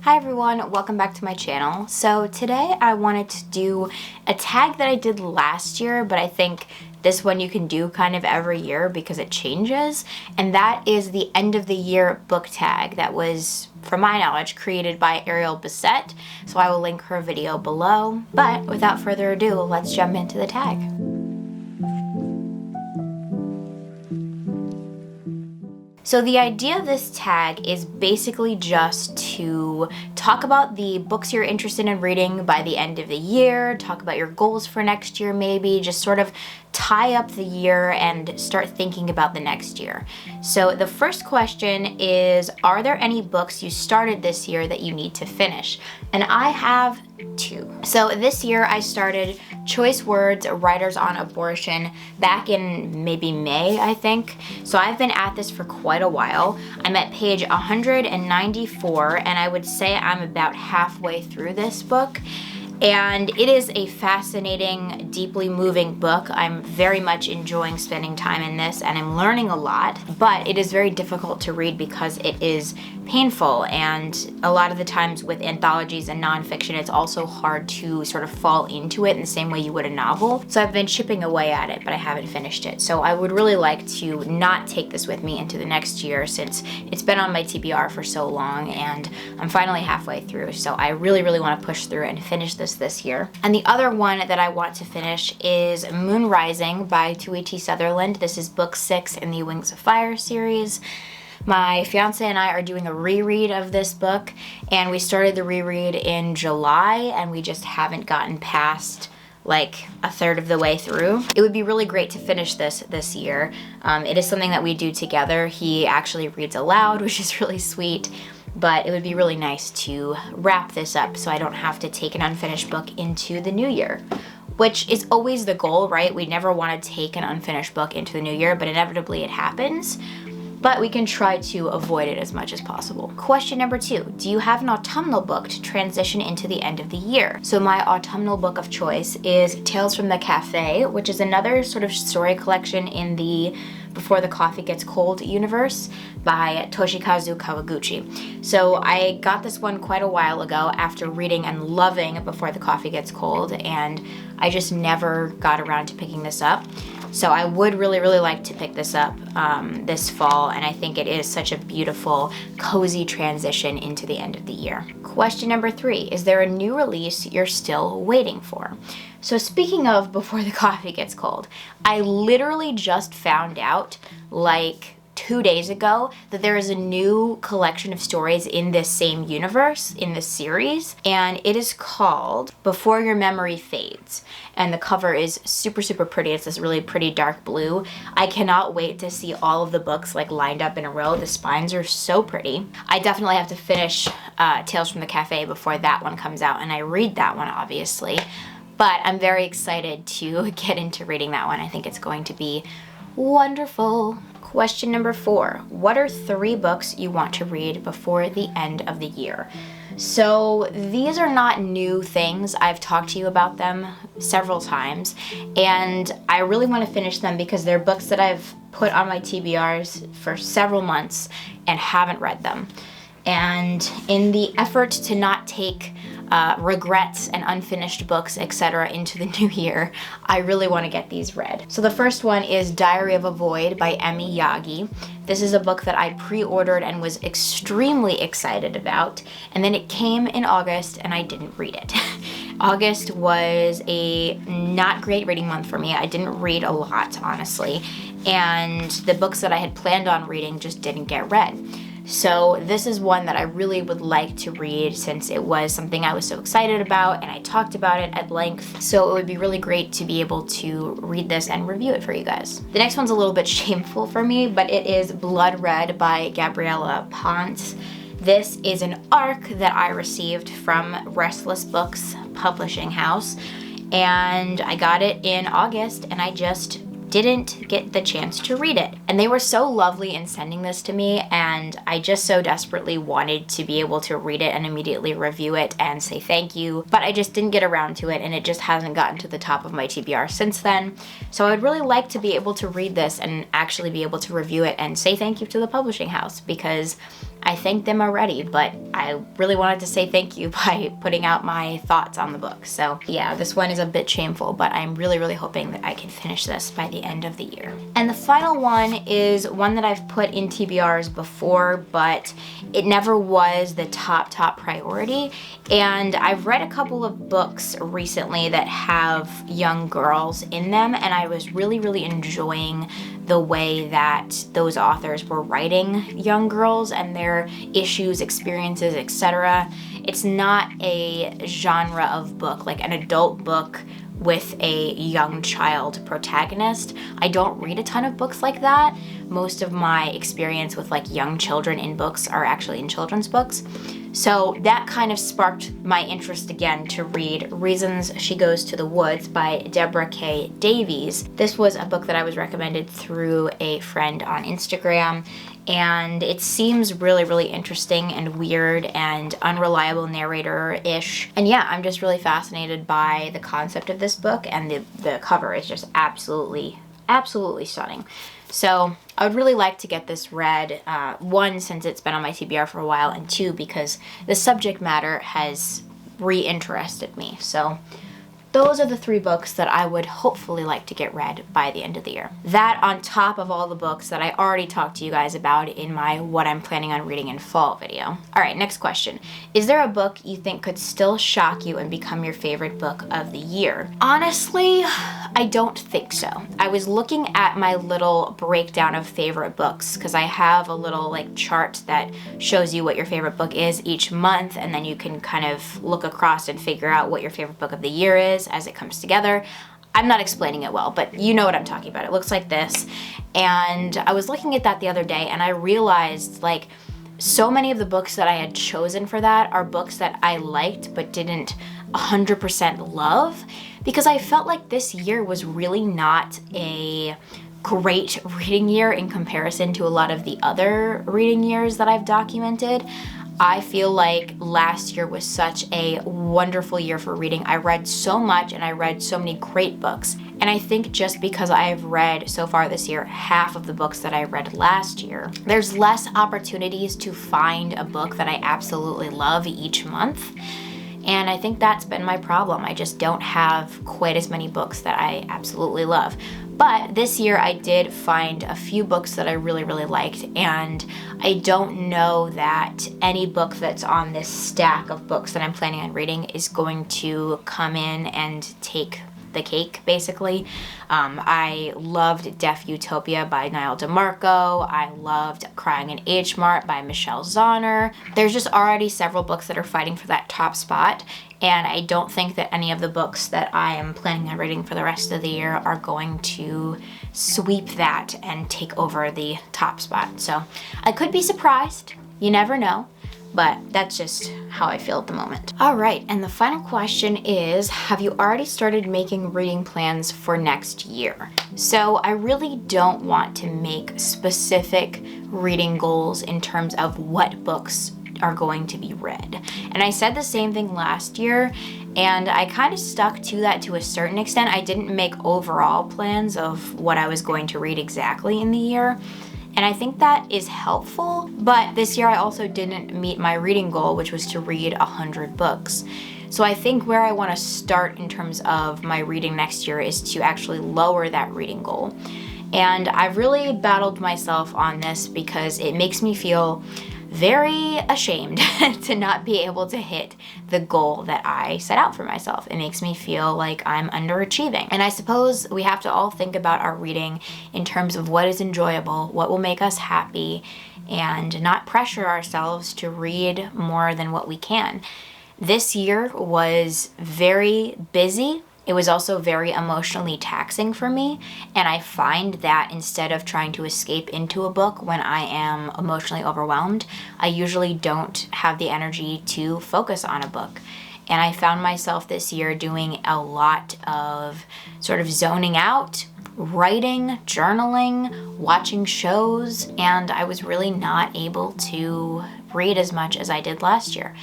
Hi everyone, welcome back to my channel. So today I wanted to do a tag that I did last year, but I think this one you can do kind of every year because it changes, and that is the end of the year book tag that was, from my knowledge, created by Ariel Bissett. So I will link her video below. But without further ado, let's jump into the tag. So the idea of this tag is basically just to talk about the books you're interested in reading by the end of the year, talk about your goals for next year maybe, just sort of tie up the year and start thinking about the next year. So the first question is, are there any books you started this year that you need to finish? And I have two. So this year I started Choice Words, Writers on Abortion back in maybe May, I think. So I've been at this for quite a while. I'm at page 194 and I would say I'm about halfway through this book. And it is a fascinating, deeply moving book. I'm very much enjoying spending time in this and I'm learning a lot, but it is very difficult to read because it is painful, and a lot of the times with anthologies and nonfiction it's also hard to sort of fall into it in the same way you would a novel. So I've been chipping away at it, but I haven't finished it. So I would really like to not take this with me into the next year since it's been on my TBR for so long and I'm finally halfway through. So I really want to push through and finish this year. And the other one that I want to finish is Moon Rising by T. Sutherland. This is book 6 in the Wings of Fire series. My fiance and I are doing a reread of this book, and we started the reread in July and we just haven't gotten past like a third of the way through. It would be really great to finish this year. It is something that we do together. He actually reads aloud, which is really sweet, but it would be really nice to wrap this up so I don't have to take an unfinished book into the new year, which is always the goal, right? We never want to take an unfinished book into the new year, but inevitably it happens. But we can try to avoid it as much as possible. Question number 2, do you have an autumnal book to transition into the end of the year? So my autumnal book of choice is Tales from the Cafe, which is another sort of story collection in the Before the Coffee Gets Cold universe by Toshikazu Kawaguchi. So I got this one quite a while ago after reading and loving Before the Coffee Gets Cold, and I just never got around to picking this up. So I would really like to pick this up this fall, and I think it is such a beautiful, cozy transition into the end of the year. Question number 3, is there a new release you're still waiting for? So speaking of Before the Coffee Gets Cold, I literally just found out like 2 days ago that there is a new collection of stories in this same universe, in this series, and it is called Before Your Memory Fades. And the cover is super pretty. It's this really pretty dark blue. I cannot wait to see all of the books like lined up in a row. The spines are so pretty. I definitely have to finish Tales from the Cafe before that one comes out, and I read that one obviously, but I'm very excited to get into reading that one. I think it's going to be wonderful. Question number 4, what are 3 books you want to read before the end of the year? So these are not new things. I've talked to you about them several times, and I really want to finish them because they're books that I've put on my TBRs for several months and haven't read them. And in the effort to not take regrets and unfinished books, etc. into the new year, I really want to get these read. So the first one is Diary of a Void by Emmy, Yagi. This is a book that I pre-ordered and was extremely excited about, and then it came in August and I didn't read it. August was a not great reading month for me. I didn't read a lot, honestly, and the books that I had planned on reading just didn't get read. So this is one that I really would like to read since it was something I was so excited about and I talked about it at length. So it would be really great to be able to read this and review it for you guys. The next one's a little bit shameful for me, but it is Blood Red by Gabriella, Ponce. This is an ARC that I received from Restless Books publishing house, and I got it in August and I just didn't get the chance to read it. And they were so lovely in sending this to me, and I just so desperately wanted to be able to read it and immediately review it and say thank you, but I just didn't get around to it, and it just hasn't gotten to the top of my TBR since then. So I would really like to be able to read this and actually be able to review it and say thank you to the publishing house, because I thanked them already, but I really wanted to say thank you by putting out my thoughts on the book. So yeah, this one is a bit shameful, but I'm really, really hoping that I can finish this by the end of the year. And the final one is one that I've put in TBRs before, but it never was the top priority. And I've read a couple of books recently that have young girls in them, and I was really, really enjoying the way that those authors were writing young girls and their issues, experiences, etc. It's not a genre of book, like an adult book with a young child protagonist. I don't read a ton of books like that. Most of my experience with like young children in books are actually in children's books. So that kind of sparked my interest again to read Reasons She Goes to the Woods by Deborah K. Davies. This was a book that I was recommended through a friend on Instagram, and it seems really, really interesting and weird and unreliable narrator-ish. And yeah, I'm just really fascinated by the concept of this book, and the cover is just absolutely stunning. So I would really like to get this read, one, since it's been on my TBR for a while, and two, because the subject matter has reinterested me. So those are the 3 books that I would hopefully like to get read by the end of the year. That on top of all the books that I already talked to you guys about in my what I'm planning on reading in fall video. All right, next question. Is there a book you think could still shock you and become your favorite book of the year? Honestly, I don't think so. I was looking at my little breakdown of favorite books because I have a little like chart that shows you what your favorite book is each month, and then you can kind of look across and figure out what your favorite book of the year is as it comes together. I'm not explaining it well, but you know what I'm talking about. It looks like this. And I was looking at that the other day, and I realized like so many of the books that I had chosen for that are books that I liked but didn't 100% love, because I felt like this year was really not a great reading year in comparison to a lot of the other reading years that I've documented. I feel like last year was such a wonderful year for reading. I read so much and I read so many great books. And I think just because I've read so far this year half of the books that I read last year, there's less opportunities to find a book that I absolutely love each month. And I think that's been my problem. I just don't have quite as many books that I absolutely love. But this year I did find a few books that I really, really liked, and I don't know that any book that's on this stack of books that I'm planning on reading is going to come in and take the cake, basically. I loved Deaf Utopia by Niall DeMarco. I loved Crying in H Mart by Michelle Zauner. There's just already several books that are fighting for that top spot, and I don't think that any of the books that I am planning on reading for the rest of the year are going to sweep that and take over the top spot. So I could be surprised. You never know. But that's just how I feel at the moment. All right, and the final question is, have you already started making reading plans for next year? So I really don't want to make specific reading goals in terms of what books are going to be read. And I said the same thing last year, and I kind of stuck to that to a certain extent. I didn't make overall plans of what I was going to read exactly in the year. And I think that is helpful, but this year I also didn't meet my reading goal, which was to read 100 books. So I think where I want to start in terms of my reading next year is to actually lower that reading goal. And I've really battled myself on this because it makes me feel very ashamed to not be able to hit the goal that I set out for myself. It makes me feel like I'm underachieving. And I suppose we have to all think about our reading in terms of what is enjoyable, what will make us happy, and not pressure ourselves to read more than what we can. This year was very busy. It was also very emotionally taxing for me, and I find that instead of trying to escape into a book when I am emotionally overwhelmed, I usually don't have the energy to focus on a book. And I found myself this year doing a lot of sort of zoning out, writing, journaling, watching shows, and I was really not able to read as much as I did last year.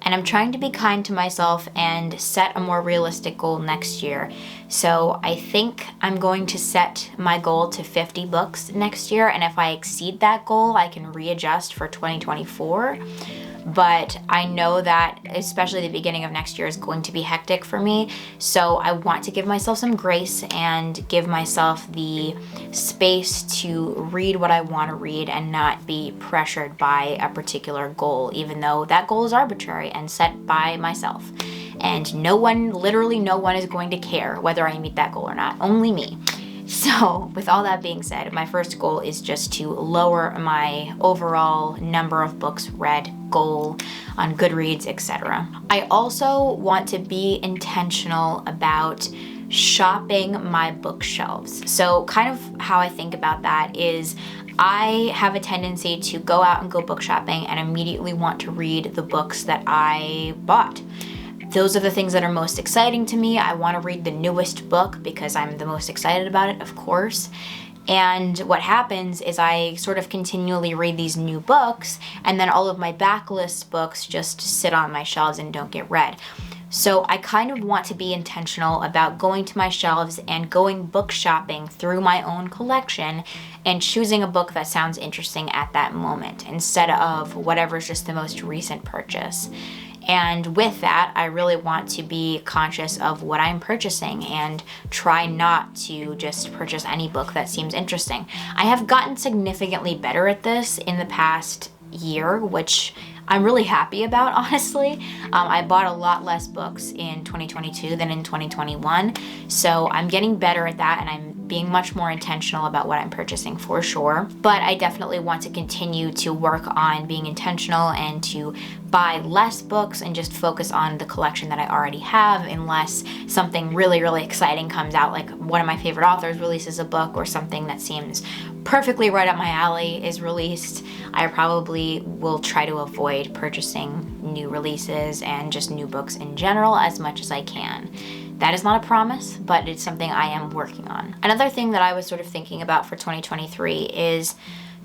And I'm trying to be kind to myself and set a more realistic goal next year. So I think I'm going to set my goal to 50 books next year, and if I exceed that goal, I can readjust for 2024. But I know that especially the beginning of next year is going to be hectic for me. So I want to give myself some grace and give myself the space to read what I want to read and not be pressured by a particular goal, even though that goal is arbitrary and set by myself. And no one, literally no one, is going to care whether I meet that goal or not, only me. So with all that being said, my first goal is just to lower my overall number of books read goal on Goodreads, etc. I also want to be intentional about shopping my bookshelves. So kind of how I think about that is I have a tendency to go out and go book shopping and immediately want to read the books that I bought. Those are the things that are most exciting to me. I want to read the newest book because I'm the most excited about it, of course. And what happens is I sort of continually read these new books, and then all of my backlist books just sit on my shelves and don't get read. So I kind of want to be intentional about going to my shelves and going book shopping through my own collection and choosing a book that sounds interesting at that moment instead of whatever's just the most recent purchase. And with that, I really want to be conscious of what I'm purchasing and try not to just purchase any book that seems interesting. I have gotten significantly better at this in the past year, which I'm really happy about, honestly. I bought a lot less books in 2022 than in 2021, so I'm getting better at that, and I'm being much more intentional about what I'm purchasing for sure. But I definitely want to continue to work on being intentional and to buy less books and just focus on the collection that I already have, unless something really, really exciting comes out, like one of my favorite authors releases a book or something that seems perfectly right up my alley is released. I probably will try to avoid purchasing new releases and just new books in general as much as I can. That is not a promise, but it's something I am working on. Another thing that I was sort of thinking about for 2023 is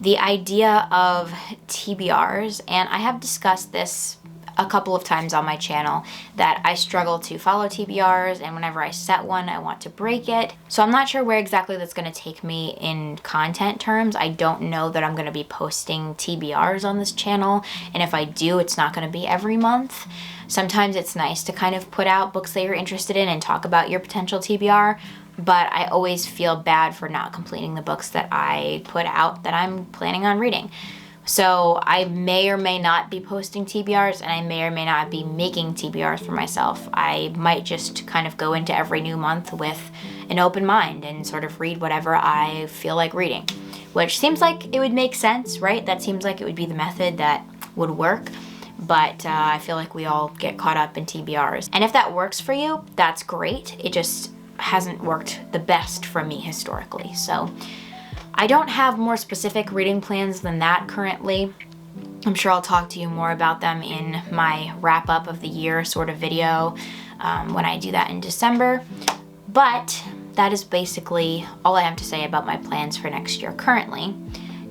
the idea of TBRs, and I have discussed this a couple of times on my channel that I struggle to follow TBRs, and whenever I set one, I want to break it. So I'm not sure where exactly that's going to take me in content terms. I don't know that I'm going to be posting TBRs on this channel, and if I do, it's not going to be every month. Sometimes it's nice to kind of put out books that you're interested in and talk about your potential TBR, but I always feel bad for not completing the books that I put out that I'm planning on reading. So I may or may not be posting TBRs, and I may or may not be making TBRs for myself. I might just kind of go into every new month with an open mind and sort of read whatever I feel like reading, which seems like it would make sense, right? That seems like it would be the method that would work. But I feel like we all get caught up in TBRs. And if that works for you, that's great. It just hasn't worked the best for me historically. So I don't have more specific reading plans than that currently. I'm sure I'll talk to you more about them in my wrap up of the year sort of video when I do that in December. But that is basically all I have to say about my plans for next year currently.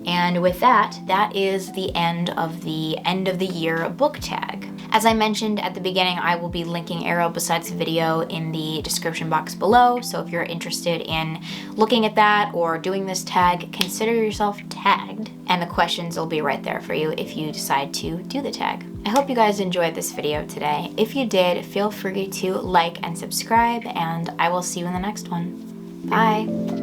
And with that, that is the end of the year book tag. As I mentioned at the beginning, I will be linking Ariel Bissett's video in the description box below. So if you're interested in looking at that or doing this tag, consider yourself tagged. And the questions will be right there for you if you decide to do the tag. I hope you guys enjoyed this video today. If you did, feel free to like and subscribe, and I will see you in the next one. Bye.